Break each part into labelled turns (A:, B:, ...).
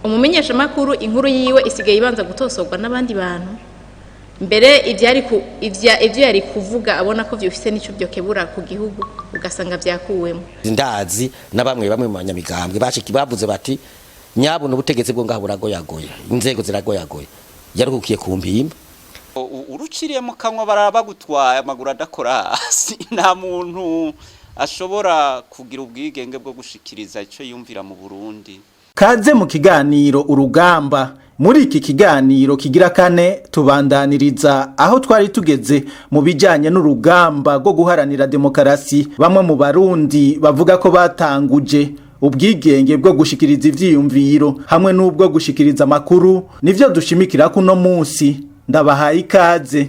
A: umumenyesha makuru inkuru yiwe isigaye ibanza gutosorwa n'abandi bantu mbere ivyo yari kuvuga abona ko vyofise nico byokebura ku gihugu ugasanga vyakuwemo.
B: Ndazi na bamwe mu banyamigambwe bavuze bati nyabona ubutegetsi bwo ngaho buragoyagoye inzego ziragoyagoye yarukukiye ku mpimba
C: uruciriye mu kanwa barabagutwaye amaguru adakora nta muntu ashobora kugira ubwigenge bwo gushikiriza ico yumvira mu Burundi.
D: Kaze mu kiganiro urugamba. Muri iki kiganiro kigira kane tubandaniriza aho twari tugeze mu bijanye n'urugamba rwo guharanira demokarasi. Bamwe mu Barundi bavuga ko batanguje ubwigenge bwo gushikiriza ivyiyumviro hamwe n'ubwo gushikiriza makuru nivyo dushimikira kuno munsi. Ndabahaye ikaze.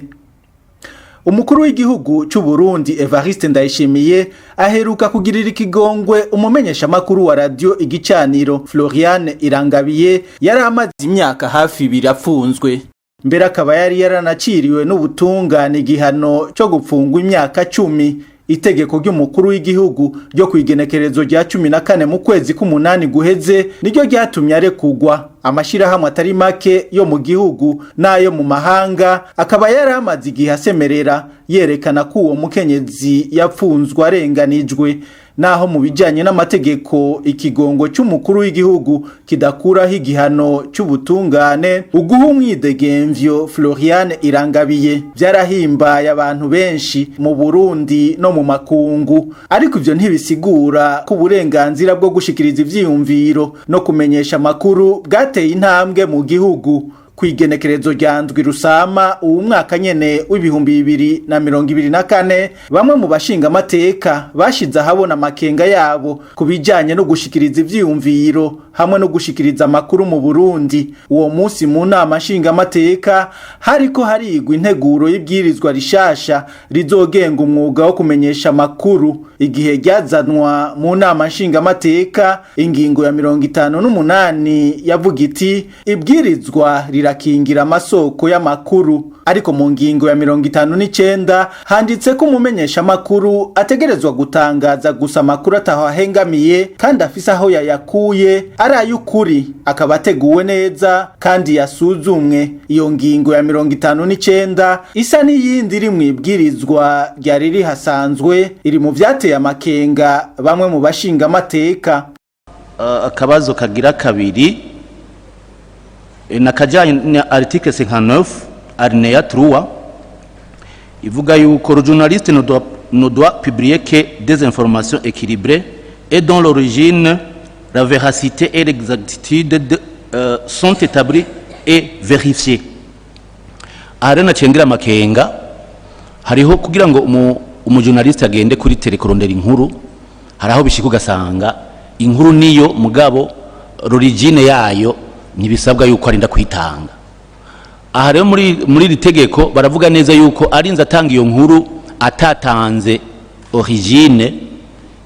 D: Umukuru w'igihugu cy'u Burundi Evariste Ndayishimiye aheruka kugirira ikigongwe umumenyesha makuru wa radio Igicaniro Floriane Irangabiye yari amaze imyaka hafi 2 afunzwe. Mbere akaba yari yaranaciriwe n'ubutungane igihano cyo gupfungwa imyaka 10. Itegeko ry'umukuru w'igihugu ryo kwigenekerezo rya 14 mu kwezi k'umunani guheze niryo ryatumye arekugwa. Amashirahamwe atari make yo mu gihugu nayo mu mahanga akaba yaramaze igihe asemerera yerekana ko uwo mukenyezi yapfunzwe arenganijwe. Naho mu bijanye n'amategeko ikigongo cy'umukuru w'igihugu kidakuraho igihano cy'ubutungane uguha umwidegemvyo Floriane Irangabiye byarahimbaye abantu benshi mu Burundi no mu makungu. Ariko ivyo ntibisigura ko uburenganzira bwo gushikiriza ivyiyumviro no kumenyesha makuru bwateye intambwe mu gihugu. Kwigenekerezo rya ndwi Rusama uwu mwaka nyene w'ibihumbi 2024 bamwe mu bashinga amateka bashize ahabona makenga yabo kubijanye no gushikiriza ivyiyumviro hamwe no gushikiriza makuru mu Burundi. Uwo munsi mu nama nshinga amateka hariko harigwa integuro y'ibwirizwa rishasha rizogenga umwuga wo kumenyesha makuru. Igihe ryazanwa mu nama nshinga amateka ingingo ya 58 yavuga iti ibwirizwa rirakingira amasoko y'amakuru, ariko mu ngingo ya 59 handitse ko umumenyesha makuru ategerezwa gutangaza gusa amakuru atahahengamiye kandi afise aho yayakuye ari ay'ukuri akaba ateguwe neza kandi yasuzumwe. Iyo ngingo ya 59 isa n'iyindi iri mu ibwirizwa ryari rihasanzwe iri mu vyateye amakenga bamwe mu bashinga amateka.
E: Akabazo kagira kabiri nakajanye na article 59 alinéa 3 ivuga yuko le journaliste ne doit publier que des informations équilibrées et dont l'origine, la véracité et l'exactitude sont établies et vérifiées. Arena chengira makenga hariho kugira ngo umujournaliste agende kuri telekorondera inkuru haraho bishika ugasanga inkuru niyo mugabo l'origine yayo nibisabwa yuko arinda kwitanga. Aha rero muri ritegeko baravuga neza yuko arinza atanga iyo nkuru atatanze origine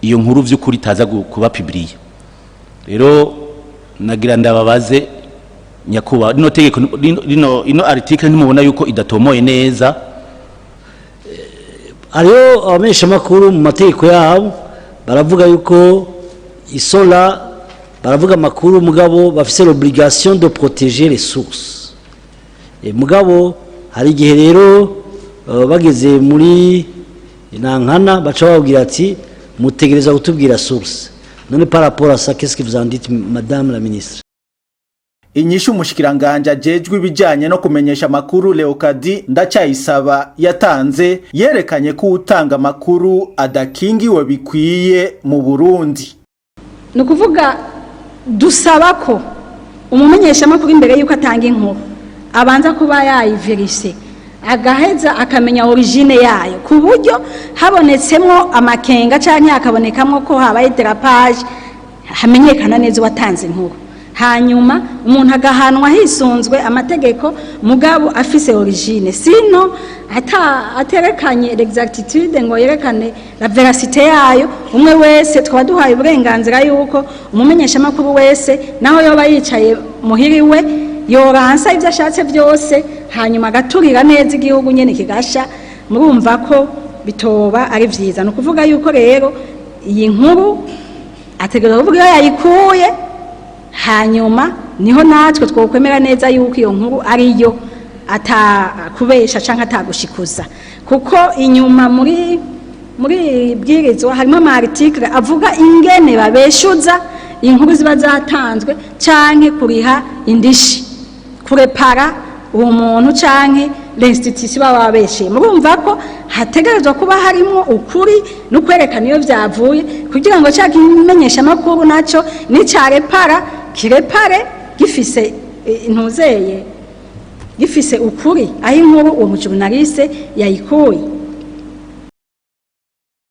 E: iyo nkuru vy'ukuri taza kuba publiye. Rero nagira ndababaze nyakuba rino tegeko ino article ntimubona yuko idatomoye neza?
F: Ariyo abamenyesha makuru mu mategeko yabo baravuga yuko isola baravuga makuru mugabo bafise l'obligation de protéger les sources. Mugabo hari igihe rero bageze muri nankana baca babwira ati mutegereza gutubwira source. None par rapport à ça, qu'est-ce que vous en dites, madame la ministre?
D: Inyishu umushikiranganje ajejwe ibijanye no kumenyesha makuru Leokadi Ndacyayisaba yatanze yerekanye ko utanga makuru adakingiwe bikwiye mu Burundi.
G: Nukuvuga dusaba ko umumenyesha makuru imbere yuko atanga inkuru abanza kuba yayiverise agaheza akamenya origine yayo ku buryo habonetsemwo amakenga canke akabonekamwo ko habaye derapage hamenyekana neza watanze inkuru. Hanyuma umuntu agahanwa hisunzwe amategeko mugabo afise origine, sino aterekanye l'exactitude ngo yerekane la véracité yayo. Umwe wese twaba duhaye uburenganzira yuko umumenyesha makuru wese naho yoba yicaye muhiriwe yoransa ivyo ashatse byose hanyuma agaturira neza igihugu nyene kigasha. Murumva ko bitoba ari vyiza. No kuvuga yuko rero iyi nkuru ategerezwa kuvuga iyo yayikuye, hanyuma niho natwe twokwemera neza yuko iyo nkuru ariyo atakubesha canke atagushikuza, kuko inyuma muri bwirizwa harimo ama article avuga ingene babeshuza inkuru ziba zatanzwe canke kuriha indishi, kurepara uwo muntu canke l'institution baba babesheye. Murumva ko hategerezwa kuba harimo ukuri no kwerekana iyo byavuye, kugira ngo cya kimenyesha makuru naco nicarepara kirepare gifise intuzeye, gifise ukuri aho inkuru uwo mujournaliste yayikuye.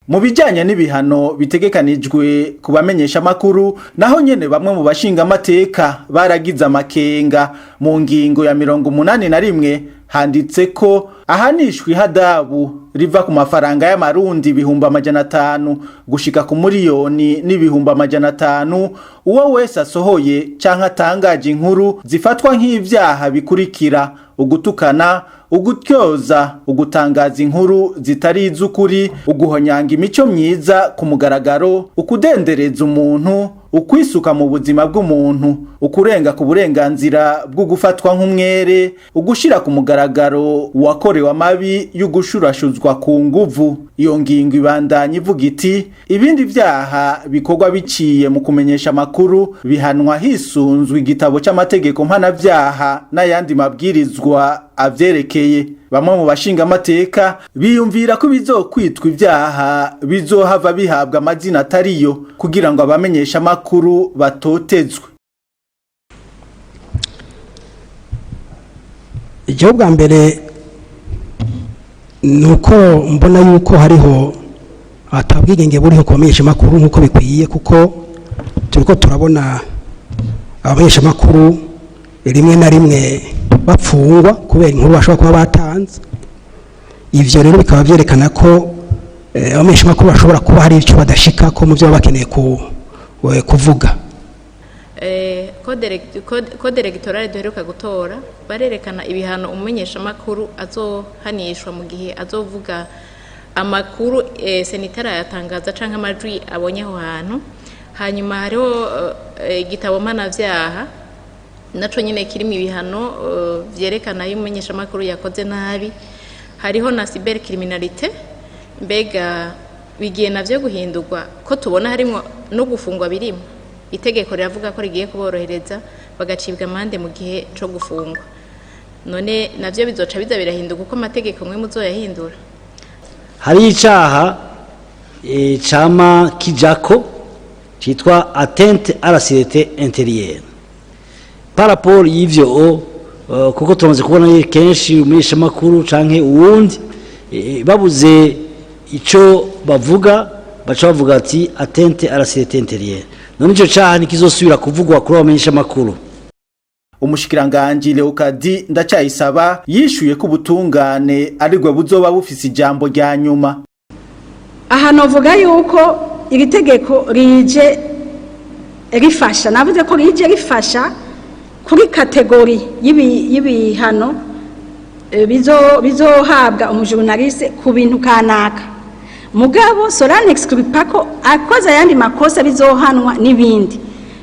D: Mu bijyanye n'ibihano bitegekanijwe ku bamenyesha makuru, naho nyene bamwe mu bashinga amateka baragize amakenga. Mu ngingo ya 81 handitse ko ahanishwa ihadabu riva ku mafaranga y'amarundi 500,000 gushika ku miliyoni n'ibihumbi 500 uwo wese asohoye canke atangaje inkuru zifatwa nk'ivyaha bikurikira: ugutukana, ugutyoza, ugutangaza inkuru zitari iz'ukuri, uguhonyanga imico myiza ku mugaragaro, ukudendereza umuntu, ukwisuka mu buzima bw'umuntu, ukurenga ku burenganzira bwo gufatwa nk'umwere, ugushira ku mugaragaro uwakorewe amabi y'ugushurashuzwa ku nguvu. Iyo ngingo ibandanya ivuga iti ibindi vyaha bikorwa biciye mu kumenyesha makuru bihanwa hisunzwe igitabo c'amategeko mpanavyaha n'ayandi mabwirizwa avyerekeye. Bamwe mu bashinga amateka biyumvira ko bizokwitwa ivyaha bizohava bihabwa amazina atariyo kugira ngo abamenyesha makuru batotezwe.
H: Igihugu bwa mbere nuko mbona yuko hariho atabwigenge buriho kubamenyesha makuru nkuko bikwiye, kuko turiko turabona abamenyesha makuru rimwe na rimwe bapfungwa kubera inkuru bashobora kuba batanze. Ivyo rero bikaba vyerekana ko abamenyesha makuru bashobora kuba hari icyo badashika ko mu byo bakeneye kuvuga.
A: Code electorale duheruka gutora barerekana ibihano umumenyesha makuru azohanishwa mu gihe azovuga amakuru senitara yatangaza canke amajwi abonye aho hantu. Hanyuma hariho igitabo mpanavyaha naco nyine kirimo ibihano vyerekana iyo umumenyesha makuru yakoze nabi. Hariho na cybercriminalité, mbega bigiye navyo guhindurwa ko tubona harimo no gufungwa birimo. Itegeko riravuga ko rigiye kuborohereza bagacibwa amande mu gihe cyo gufungwa. None navyo bizoca biza birahinduka uko amategeko mwe muzoyahindura.
F: Hari icaha cama kijako citwa atteinte à la sécurité intérieure. Par rapport y'ivyo kuko turamaze kubona kenshi umumenyesha makuru canke uwundi babuze ico bavuga baca bavuga ati atteinte à la sécurité intérieure. None ico caha nikizosubira kuvugwa kuri abamenyesha makuru.
D: Umushikiranganje Leokadi Ndacayisaba yishuye ko ubutungane arigwe buzoba bufise ijambo rya nyuma.
G: Aha novuga yuko iri tegeko rije rifasha, navuze ko rije rifasha kuri kategori y'ibihano bizohabwa umujournaliste ku bintu kanaka. Mugabo cela n'exclut pas ko akoze yandi makosa bizohanwa n'ibindi.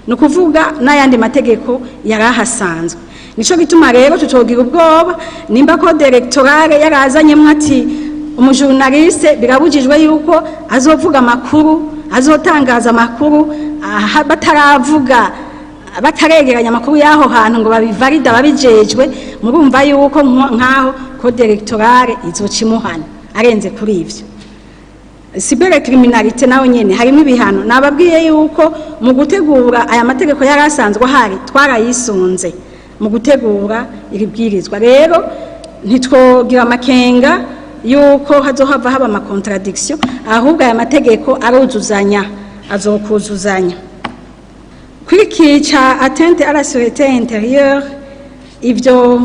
G: Nukuvuga n'ayandi mategeko yarahasanzwe. Nico gituma rero tutogira ubwoba nimba code electorale yarazanyemo ati umujournaliste birabujijwe yuko azovuga amakuru, azotangaza amakuru bataravuga, bataregeranya amakuru yaho hantu ngo babivalida babijejwe. Murumva yuko nkaho code electorale izocimuhana arenze kuri ivyo. Cybercriminalité naho nyene harimo ibihano. Nababwiye yuko mu gutegura aya mategeko yarasanzwe hari twarayisunze mu gutegura iribwirizwa. Rero ntitwogira amakenga yuko hazohava haba ama contradiction, ahubwo aya mategeko aruzuzanya, azokuzuzanya. Kuri kica atteinte à la sécurité intérieure, ivyo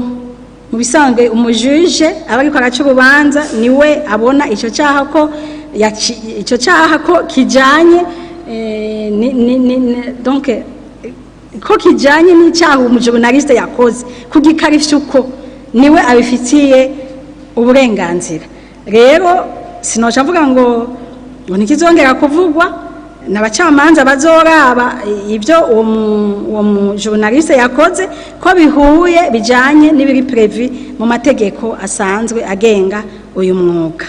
G: mu bisanzwe umujuje abariko araca urubanza niwe abona ico cyaha ko ico cyaha ko kijanye donc ko kijanye n'icyaha umujournaliste yakoze kugikarishya uko niwe abifitiye uburenganzira. Rero sinoca mvuga ngo nikizongera kuvugwa n'abacamanza bazoraba ibyo uwo mu journaliste yakoze ko bihuye bijanye n'ibiri prevu mu mategeko asanzwe agenga uyu mwuga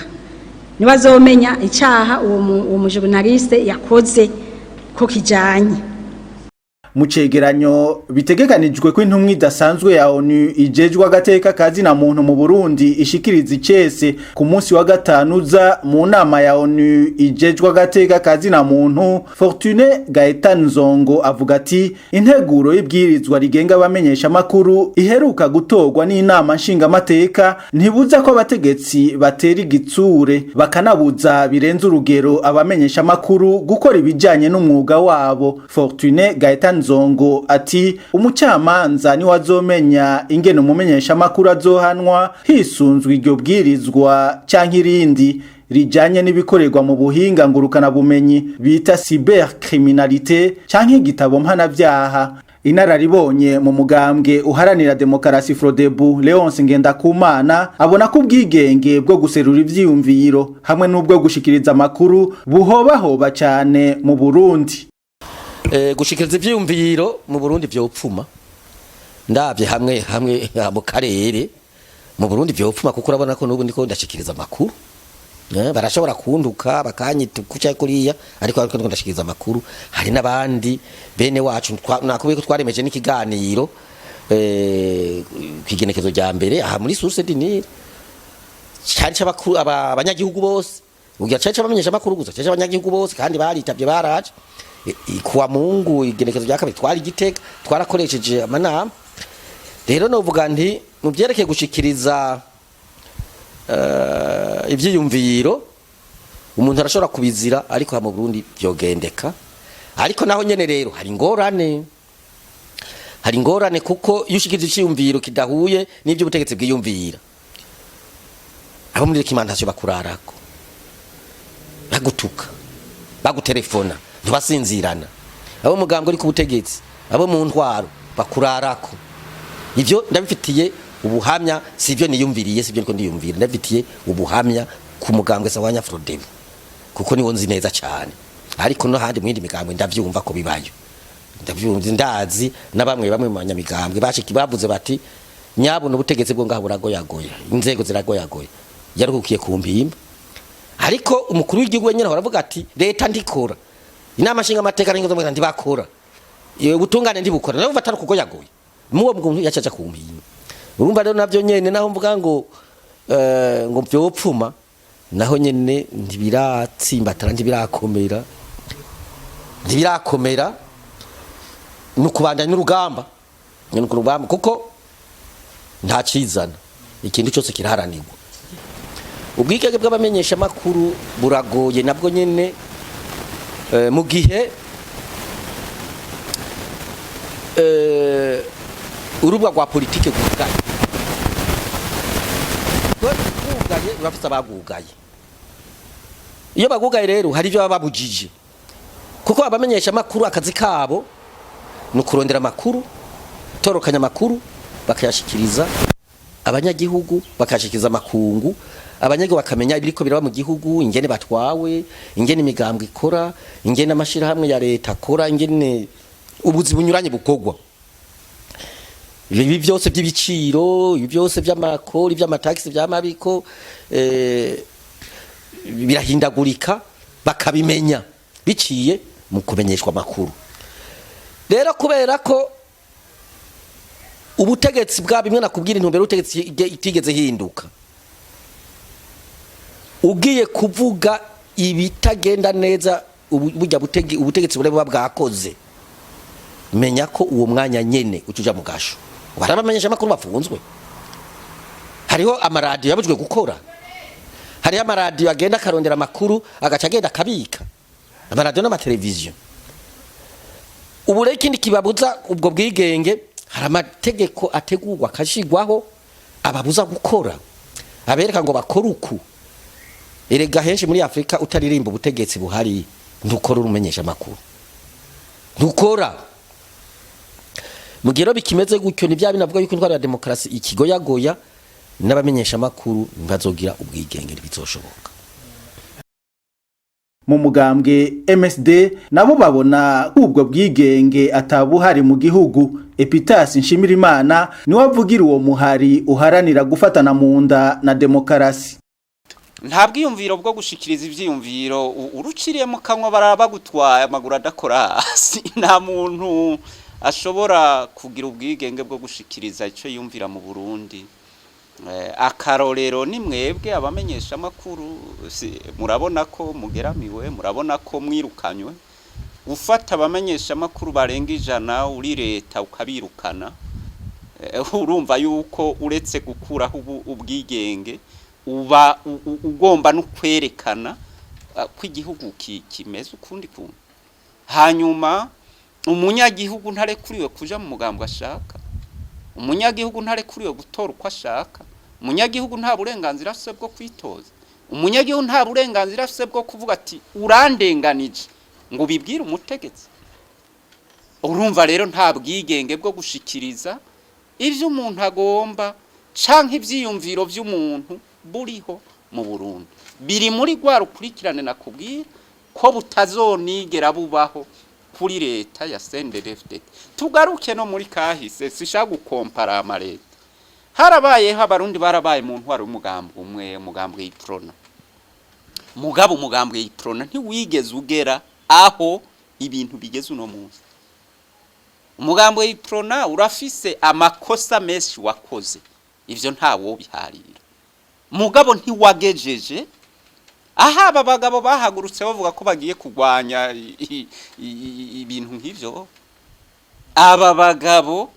G: nibazomenya icyaha uwo mu journaliste yakoze ko kijanye
D: mu cegeranyo bitegekanijwe ko intumwa idasanzwe ya ONU ijejwe agateka kazi na muntu mu Burundi ishikiriza icese ku munsi wa gatanu za mu nama ya ONU ijejwe agateka kazi na muntu. Fortune Gaetan Nzongo avuga ati integuro y'ibwirizwa rigenga abamenyesha makuru iheruka gutorwa n'inama nshingamateka ntibuza ko abategetsi batera igitsure bakanabuza birenze urugero abamenyesha makuru gukora ibijanye n'umwuga wabo. Fortune Gaetan Zongo ati umucamanza ni wazomenya ingene umumenyesha makuru azohanwa hisunzwe iryo bwirizwa canke irindi rijanye n'ibikorerwa mu buhinga ngurukana bumenyi bita cybercriminalité canke igitabo mpanavyaha. Inararibonye mu mugambwe uharanira demokarasi Frodebu Leonce Ngendakumana abona ko ubwigenge bwo guserura ivyiyumviro hamwe n'ubwo gushikiriza makuru buhobahoba cane mu Burundi.
B: Gushikiriza ivyiyumviro mu Burundi vyopfuma ndavye hamwe mu karere mu Burundi vyopfuma kuko urabona ko nubu ndiko ndashikiriza makuru barashobora kunduka bakanyita kuca kuriya ariko ndiko ndashikiriza makuru. Hari nabandi bene wacu nakubiye ko twaremeje n'ikiganiro kwigenekezo rya mbere aha muri source dinire cyari cy'abakuru abanyagihugu bose ugira cyari cy'abamenyesha makuru gusa cyari abanyagihugu bose kandi baritavye baraje kuwa Mungu igenekezo rya kabiri twari Gitega twarakoresheje amanama. Rero novuga nti mu byerekeye gushikiriza ivyiyumviro umuntu arashobora kubizira ariko mu Burundi byogendeka. Ariko naho nyene rero hari ingorane kuko iyo ushikiriza icyiyumviro kidahuye n'ibyo ubutegetsi bwiyumvira abo muri rekimantation bakurarako bagutuka bagutelefona ntibasinzirana abo mugambwe ari ku butegetsi abo mu ntwaro bakurarako. Ivyo ndabifitiye ubuhamya sivyo niyumviriye sivyo niko ndiyumvira ndabifitiye ubuhamya ku mugambwe sawanya Frodebu kuko niwo nzi neza cyane. Ariko no handi mwindi migambwe ndavyumva ko bibayo ndavyumva ndazi na bamwe mu banyamigambwe bashiki bavuze bati nyabona ubutegetsi bwo ngahuragoyagoye inzego ziragoyagoye yaruhukiye ku mpimba. Ariko umukuru w'igihugu wenyine aravuga ati leta ndikora inama nshinga amateka n'ingo zo ndibakora ubutungane ndibukora nawe vatara kuko yagoye muwo muntu yacaca ku mpimba. Urumva rero navyo nyene naho mvuga ngo vyopfuma naho nyene ntibiratsimbatara ntibirakomera nukubandanya n'urugamba kuko nta cizana ikintu cyose kiraharanirwa. Ubwigenge bw'abamenyesha makuru buragoye nabwo nyene mu gihe urubwa rwa politike gugaye urafite abagugaye. Iyo bagugaye rero hari ibyo baba babujije kuko abamenyesha makuru akazi kabo no kurondera makuru torokanya makuru bakayashikiriza abanyagihugu bakashikiriza makungu abanyagihugu bakamenya ibiriko biraba mu gihugu ingene batwawe ingene imigambwe ikora ingene amashira hamwe ya leta akora ingene ubuzi bunyuranye bukogwa. Ibi byose by'ibiciro ibi byose by'amakori by'amataxi by'amabiko birahindagurika bakabimenya biciye mu kumenyeshwa makuru. Rero kubera ko ubutegetsi bwa bimwe nakubwira intumbero ubutegetsi itigeze hinduka ugiye kuvuga ibitagenda neza burya ubutegetsi bureba bwakoze menya ko uwo mwanya nyene ucuja mu gasho barabamenyesha makuru bafunzwe. Hariho amaradiyo yabujwe gukora hariho amaradiyo agenda karondera makuru agaca agenda kabika amaradiyo n'amateleviziyo. Ubu rero ikindi kibabuza ubwo bwigenge hari amategeko ategurwa akashigwaho ababuza gukora abereka ngo bakora uku. Erega henshi muri Afrika utaririmba ubutegetsi buhari ndukora urumenyesha makuru ndukora mugero bikimeze gutyo nivya binavuga yuko intwaro ya demokarasi ikigoyagoya n'abamenyesha makuru bazogira ubwigenge bizoshoboka.
D: mu mugambwe MSD nabo babona ubwo bwigenge atabuhari mu gihugu. Epitas Nshimirimana niwe avugira uwo muhari uharanira gufatana mu nda na demokarasi.
C: Nta bwiyumviro bwo gushikiriza ivyiyumviro uruciriye mu kanwa barabagutwaye amaguru adakora hasi. Nta muntu ashobora kugira ubwigenge bwo gushikiriza ico yumvira mu Burundi. Akarorero ni mwebwe abamenyesha amakuru murabona ko mugeramiwe, murabona ko mwirukanywe. Ufata abamenyesha amakuru barenga 100 uri leta ukabirukana, urumva yuko uretse gukuraho ubwigenge uba ugomba no kwerekana ko igihugu kimeze ukundi kuntu. Hanyuma umunyagihugu ntarekuriwe kuja mu mugambwe ashaka, umunyagihugu ntarekuriwe gutora uko ashaka, umunyagihugu nta burenganzira afite bwo kwitoza, umunyagihugu nta burenganzira afite bwo kuvuga ati urandenganije ngo bibwire umutegetsi. Urumva rero nta bwigenge bwo gushikiriza ivyo umuntu agomba canke ivyiyumviro vy'umuntu buriho mu Burundi. Biri muri gwa rukurikirane nakubwira ko butazonigera bubaho kuri leta ya CNDD-FDD. Tugaruke no muri kahise sishaka gukompara amareta. Harabayeho abarundi barabaye mu ntwaro y'umugambwe umwe, umugambwe y'iprona. Mugabo umugambwe y'iprona ntiwigeze ugera aho ibintu bigeze uno munsi. Umugambwe y'iprona urafise amakosa menshi wakoze, ivyo ntawo biharira. Mugabo ntiwagejeje aha aba bagabo bahagurutse bavuga ko bagiye kugwanya ibintu nk'ivyo. Aba bagabo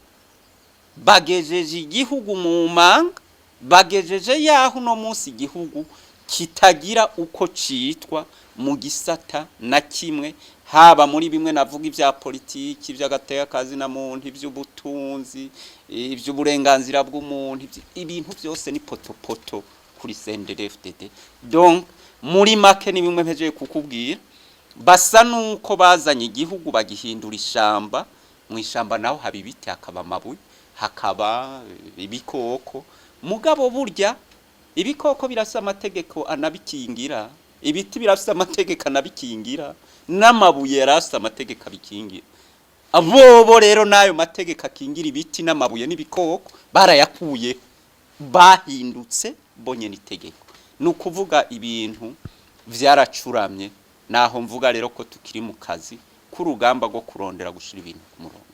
C: bagejeje igihugu mu manga, bagejeje yaho no munsi igihugu kitagira uko citwa mu gisata na kimwe, haba muri bimwe navuga ivya politiki, ivy'agateka kazi na muntu, ivy'ubutunzi, ivy'uburenganzira bw'umuntu, ibintu byose ni potopoto kuri CNDD-FDD. Donc muri make ni bimwe mpejeje kukubwira, basa nuko bazanye igihugu bagihindura ishamba, mu ishamba naho haba ibiti, hakaba amabuye, hakaba ibikoko. Mugabo burya ibikoko birasa amategeko anabikingira, ibiti birasa amategeko anabikingira, n'amabuye yarasa amategeko abikingira. Abobo rero nayo mategeko akingira ibiti n'amabuye n'ibikoko barayakuye, bahindutse bonye n'itegeko. Nukuvuga ibintu vyaracuramye, naho mvuga rero ko tukiri mu kazi k'urugamba rwo kurondera gushira ibintu ku murongo.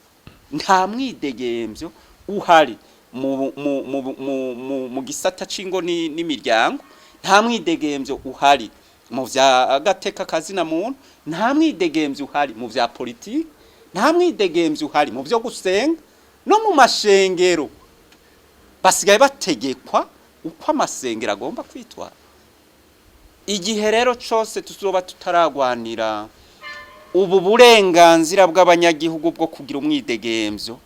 C: Nta mwidegemvyo uhari mu gisata cingo n'imiryango, nta mwidegemvyo uhari mu vya agateka kazi na muntu, nta mwidegemvyo uhari mu vya politiki, nta mwidegemvyo uhari mu vyo gusenga no mu mashengero. Basigaye bategekwa uko amasengero agomba kwitwara. Igihe rero cyose tuzoba tutaragwanira ubu burenganzira bw'abanyagihugu bwo kugira umwidegemvyo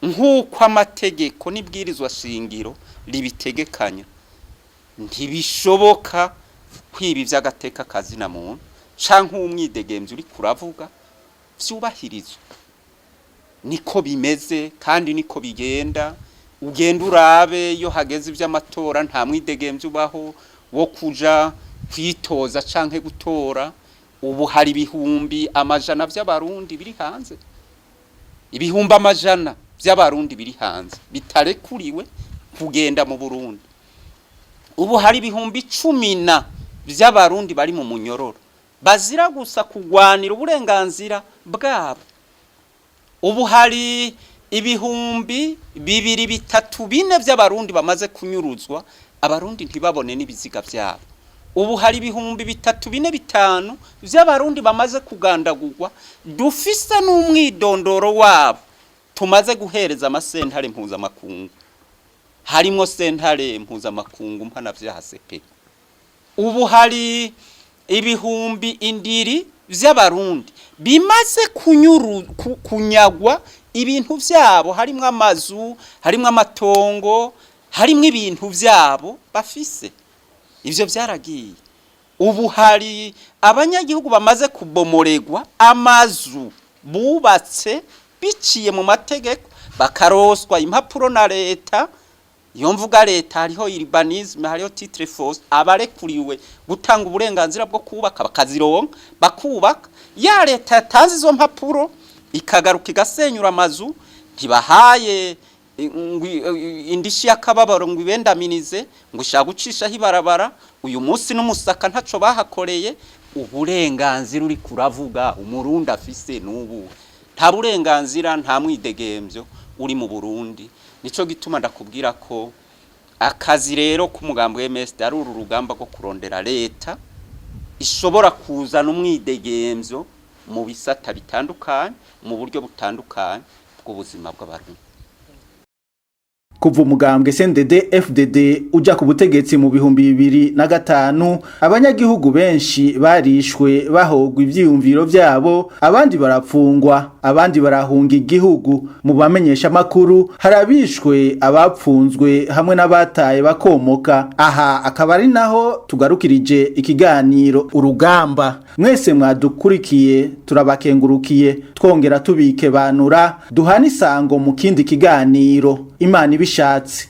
C: nk'uko amategeko n'ibwirizwa shingiro libitegekanya, ntibishoboka kwiba ivy'agateka kazi na muntu canke umwidegemvyo uri kuravuga vyubahirizwa. Niko bimeze kandi niko bigenda. Ugenda urabe iyo hageze ivy'amatora nta mwidegemvyo ubaho wo kuja kwitoza canke gutora. Ubu hari ibihumbi amajana vy'abarundi biri hanze, ibihumbi amajana vy'abarundi biri hanze bitarekuriwe kugenda mu Burundi. Ubu hari ibihumbi 10 vy'abarundi bari mu munyororo bazira gusa kugwanira uburenganzira bwabo. Ubu hari ibihumbi 2, 3, 4 vy'abarundi bamaze kunyuruzwa, abarundi ntibabone n'ibiziga vyabo. Ubu hari ibihumbi 3, 4, 5 vy'abarundi bamaze kugandagurwa, dufise n'umwidondoro wabo tumaze guhereza amasentare mpuzamakungu, harimo sentare mpuzamakungu mpanavyaha CPI. Ubu hari ibihumbi 2 vy'abarundi bimaze kunyagwa ibintu vyabo, harimo amazu, harimo amatongo, harimo ibintu vyabo bafise. Ivyo vyaragiye. Ubu hari abanyagihugu bamaze kubomoregwa amazu bubatse biciye mu mategeko, bakaroswa impapuro na leta iyo mvuga leta hariho urbanisme hariho titre foncier abarekuriwe gutanga uburenganzira bwo kubaka bakazironka bakubaka ya leta yatanze izo mpapuro ikagaruka igasenyura amazu ntibahaye indishi yakababaro ngo ibendaminize ngo ushaka gucisha hibarabara uyu munsi n'umusaka ntaco bahakoreye uburenganzira uri kuravuga umurundi afise n'ubu nta burenganzira nta mwidegemvyo uri mu Burundi nico gituma ndakubwira ko akazi rero k'umugambo MSD ari uru rugamba rwo kurondera leta ishobora kuzana umwidegemvyo mu bisata bitandukanye mu buryo butandukanye bw'ubuzima bw'abarundi.
D: Kuva umugambwe CNDD FDD uja ku butegetsi mu 2005 abanyagihugu benshi barishwe bahogwa ivyiyumviro vyabo abandi barapfungwa abandi barahunga igihugu mu bamenyesha makuru harabishwe abapfunzwe hamwe n'abataye bakomoka aha akaba ari naho tugarukirije ikiganiro urugamba mwese mwadukurikiye turabakengurukiye twongera tubike banura duhana isango mu kindi kiganiro Imana ibishatse.